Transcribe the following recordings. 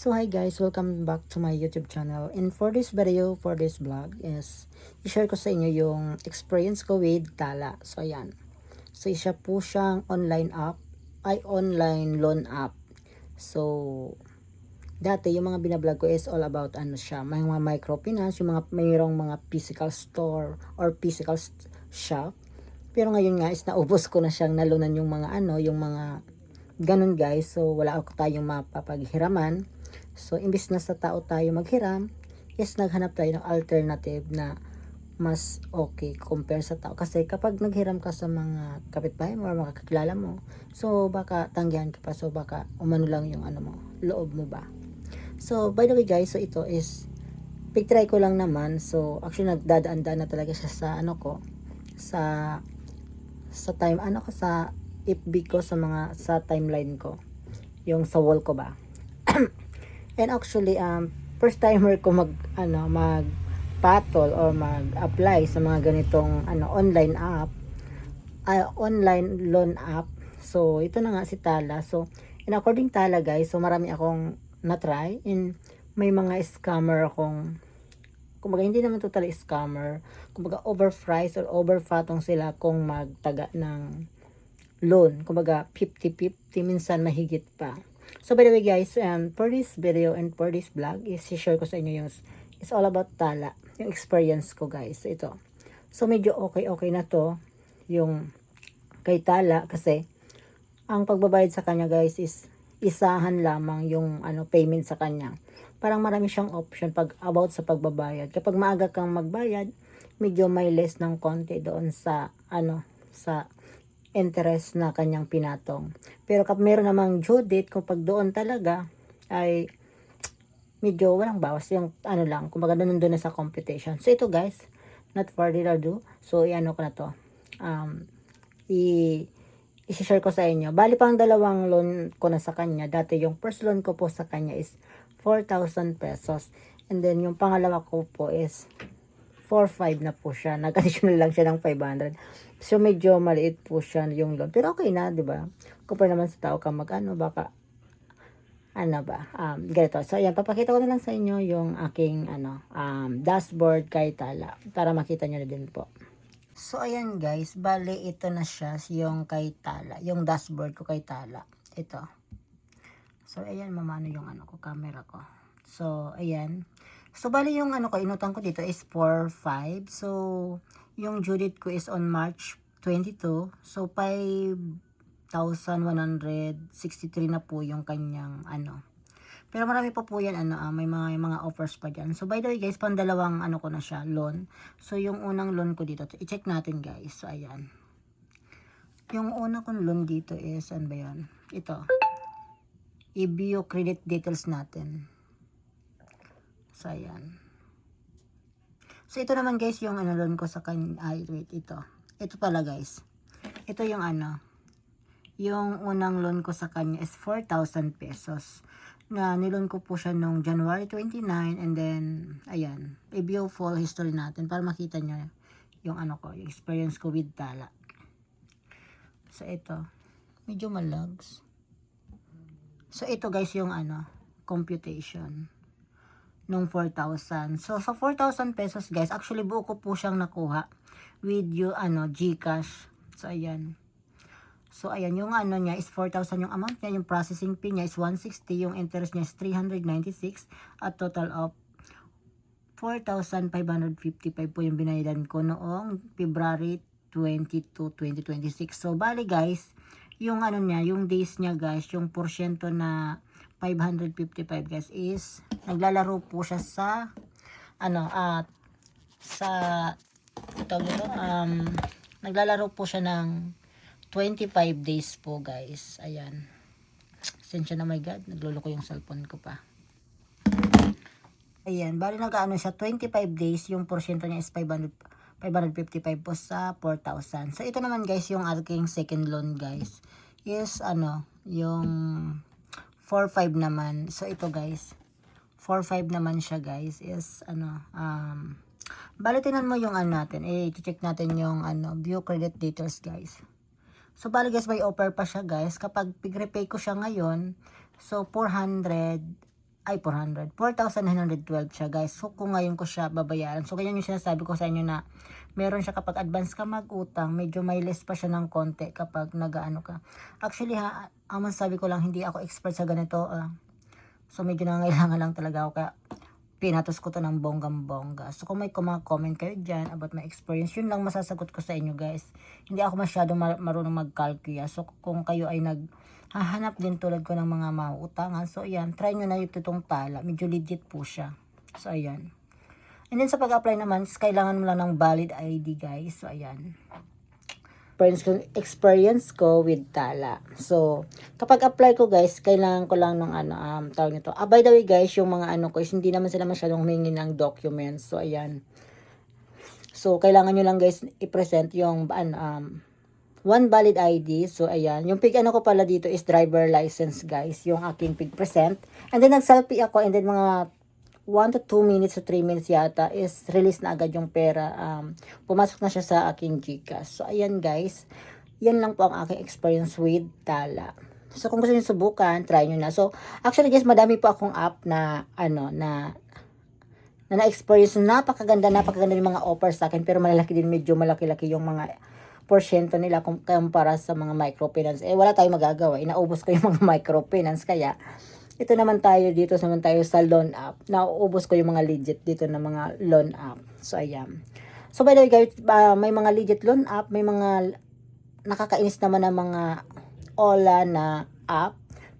So hi guys, welcome back to my YouTube channel. And for this video, for this vlog is i-share ko sa inyo yung experience ko with Tala. So ayan. So isa po siyang online app, ay online loan app. So dati yung mga binablog ko is all about ano siya, may mga microfinance, yung mga mayroong mga physical store or physical shop. Pero ngayon nga is naubos ko na siyang nalunan yung mga ano, yung mga ganun guys. So wala ako tayong mapapaghiraman. So imbis na sa tao tayo maghiram, is naghanap tayo ng alternative na mas okay compare sa tao. Kasi kapag naghiram ka sa mga kapitbahay mo or mga kakilala mo, so baka tanggihan ka pa, so baka umano lang yung ano mo, loob mo ba. So by the way guys, so ito is pigtry ko lang naman. So actually nagdadaan-daan na talaga siya sa ano ko, sa time ano ko, sa FB ko, sa mga sa timeline ko, yung sa wall ko ba. And actually first timer ko mag patol or mag-apply sa mga ganitong online app, online loan app. So ito na nga si Tala. So in according Tala guys, so marami akong na-try, and may mga scammer akong, kumbaga hindi naman totally scammer, kumbaga overpriced or overfatong sila kung magtaga ng loan, kumbaga 50-50, minsan mahigit pa. So by the way guys, for this video and for this vlog is share ko sa inyo yung it's all about Tala, yung experience ko guys. So ito, so medyo okay na to yung kay Tala, kasi ang pagbabayad sa kanya guys is isahan lamang yung payment sa kanya. Parang marami siyang option pag about sa pagbabayad. Kapag maaga kang magbayad, medyo may less ng konti doon sa sa interest na kanyang pinatong. Pero kapag meron namang due date, kapag doon talaga ay medyo walang bawas, yung lang, kumbaga doon na sa computation. So ito guys, not further ado, so iano ko na to, i-share ko sa inyo. Bali pang dalawang loan ko na sa kanya. Dati yung first loan ko po sa kanya is 4,000 pesos. And then yung pangalawa ko po is 4,500 na po siya. Nag-additional lang siya ng 500. So medyo maliit po siya yung loan. Pero okay na, 'di ba? Compare naman sa tao ka baka ganito. So ayan, papakita ko na lang sa inyo yung aking dashboard kay Tala para makita niyo na din po. So ayan guys, bale ito na siya yung kay Tala, yung dashboard ko kay Tala. Ito. So ayan, mamano yung camera ko. So ayan. So bale yung ko, inutang ko dito is 4,500. So yung due date ko is on March 22. So 5,163 na po yung kanyang Pero marami pa po yan, may mga offers pa dyan. So by the way guys, pandalawang ko na siya, loan. So yung unang loan ko dito, i-check natin guys. So ayan. Yung una kong loan dito is, ano ba yan? Ito. I-view credit details natin. So ayan. So ito naman guys, yung loan ko sa kanya, wait, ito. Ito pala guys. Ito yung yung unang loan ko sa kanya is 4,000 pesos. Na niloan ko po siya nung January 29, and then ayan, i-view full history natin para makita nyo yung yung experience ko with Tala. So ito, medyo malags. So ito guys yung computation nung 4,000. So sa 4,000 pesos guys, actually buo ko po siyang nakuha with yung GCash. So ayan. So ayan, yung niya is 4,000 yung amount niya, yung processing fee niya is 160, yung interest niya is 396, at total of 4,555 po yung binayadan ko noong February 22, 2026. So bali guys, yung niya, yung days niya guys, yung porsyento na 555 guys is naglalaro po siya sa sa naglalaro po siya ng 25 days po guys. Ayan. Sensya na, my god, nagluloko yung cellphone ko pa. Ayan, bali siya 25 days, yung porsyento niya is 555 po sa 4,000. So ito naman guys, yung aking second loan guys is yung 4,500 naman. So ito guys, 4,500 naman siya guys, is bali tingnan mo yung natin, i-check natin yung view credit details guys. So bali guys, may offer pa siya guys. Kapag pig-repay ko siya ngayon, so 400 ay 400, 4,912 siya guys. So kung ngayon ko siya babayaran, so ganyan yung sinasabi ko sa inyo na meron siya kapag advance ka mag-utang, medyo may less pa siya ng konti kapag nagaano ka. Actually ha, ang masasabi ko lang, hindi ako expert sa ganito. So medyo nangangailangan lang talaga ako, kaya pinatos ko to ng bonggang-bongga. So kung may comment kayo dyan about my experience, yun lang masasagot ko sa inyo guys. Hindi ako masyadong marunong mag-calculate. So kung kayo ay hahanap din tulad ko ng mga mauutangan, so ayan, try nyo na itong tala. Medyo legit po siya. So ayan. And then sa pag-apply naman, kailangan mo lang ng valid ID guys. So ayan. Experience ko with tala. So, kapag apply ko guys, kailangan ko lang ng tawag nito. By the way guys, yung mga ko is hindi naman sila masyadong humingi ng documents. So, ayan. So, kailangan nyo lang guys i-present yung one valid ID. So, ayan. Yung pig ko pala dito is driver license guys. Yung aking pig present. And then, nag-selfie ako. And then, mga 1 to 2 minutes to 3 minutes yata is release na agad yung pera. Pumasok na siya sa aking GCash. So, ayan guys. Yan lang po ang aking experience with tala. So, kung gusto niyo subukan, try nyo na. So, actually guys, madami po akong app na na-experience. Napakaganda yung mga offers sa akin. Pero malalaki din, medyo malaki-laki yung mga porsyento nila kumpara sa mga microfinance. Wala tayong magagawa. Inaubos ko yung mga microfinance. Kaya, ito naman tayo sa loan app. Nauubos ko yung mga legit dito na mga loan app. So, ayan. So, by the way guys, may mga legit loan app, may mga nakakainis naman na mga Ola na app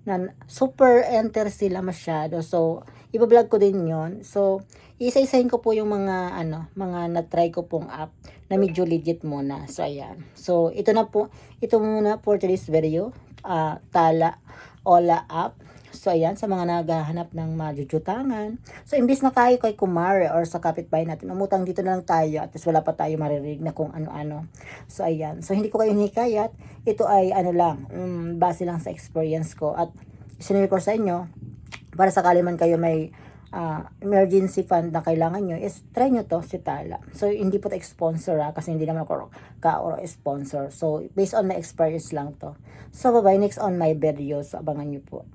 na super enter sila masyado. So, iba-vlog ko din yon. So, isa-isahin ko po yung mga mga na-try ko pong app na medyo legit muna. So, ayan. So, ito muna for today's video. Tala Ola app. So, ayan, sa mga naghahanap ng majujutangan. So, imbis na kayo kay kumare or sa kapitbahay natin, umutang dito na lang tayo at wala pa tayo maririnig na kung ano-ano. So, ayan. So, hindi ko kayo hinikayat. Ito ay base lang sa experience ko. At sinare ko sa inyo, para sakali man kayo may emergency fund na kailangan nyo, is try nyo to si Tala. So, hindi po ito sponsor kasi hindi naman ako ka-sponsor. So, based on my experience lang to. So, bye-bye. Next on my videos. Abangan nyo po.